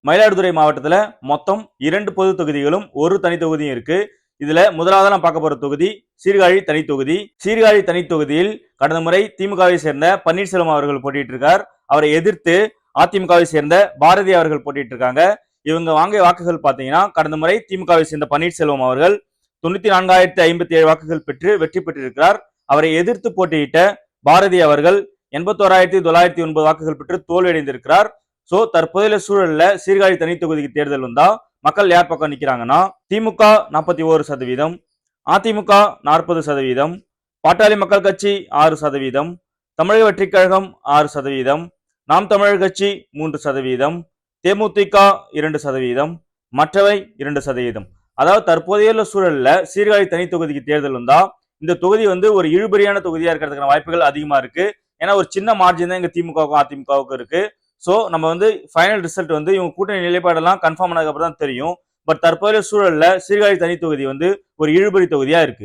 மயிலாடுதுறை மாவட்டத்துல மொத்தம் 2 பொது தொகுதிகளும் ஒரு தனி தொகுதியும் இருக்கு. இதுல முதலாவது நான் பார்க்க போற தொகுதி சீர்காழி தனி தொகுதி. சீர்காழி தனி தொகுதியில் கடந்த முறை திமுகவை சேர்ந்த பன்னீர்செல்வம் அவர்கள் போட்டிட்டு இருக்கார். அவரை எதிர்த்து அதிமுகவை சேர்ந்த பாரதி அவர்கள் போட்டிட்டு இருக்காங்க. இவங்க வாங்கிய வாக்குகள் பாத்தீங்கன்னா கடந்த முறை திமுகவை சேர்ந்த பன்னீர்செல்வம் அவர்கள் 94,057 வாக்குகள் பெற்று வெற்றி பெற்றிருக்கிறார். அவரை எதிர்த்து போட்டியிட்ட பாரதி அவர்கள் 81,909 வாக்குகள் பெற்று தோல்வியடைந்திருக்கிறார். சோ தற்போதைய சூழல்ல சீர்காழி தனி தொகுதிக்கு தேர்தல் வந்தா மக்கள் யார் பக்கம் நிக்கிறாங்கன்னா திமுக 41%, அதிமுக 40%, பாட்டாளி மக்கள் கட்சி 6%, தமிழக வெற்றிக் கழகம் 6%, நாம் தமிழர் கட்சி 3%, தேமுதிக 2%, மற்றவை 2%. அதாவது தற்போதைய சூழல்ல சீர்காழி தனி தொகுதிக்கு தேர்தல் வந்தா இந்த தொகுதி ஒரு இழுபறியான தொகுதியா இருக்கிறதுக்கான வாய்ப்புகள் அதிகமா இருக்கு. ஏன்னா ஒரு சின்ன மார்ஜின் தான் இங்க திமுகவுக்கும் அதிமுகவுக்கும் இருக்கு. சோ நம்ம ஃபைனல் ரிசல்ட் இவங்க கூட்டணி நிலைப்பாடெல்லாம் கன்ஃபார்ம் ஆனதுக்கு அப்புறம் தான் தெரியும். பட் தற்போதைய சூழல்ல சீர்காழி தனி தொகுதி ஒரு இழுபறி தொகுதியா இருக்கு.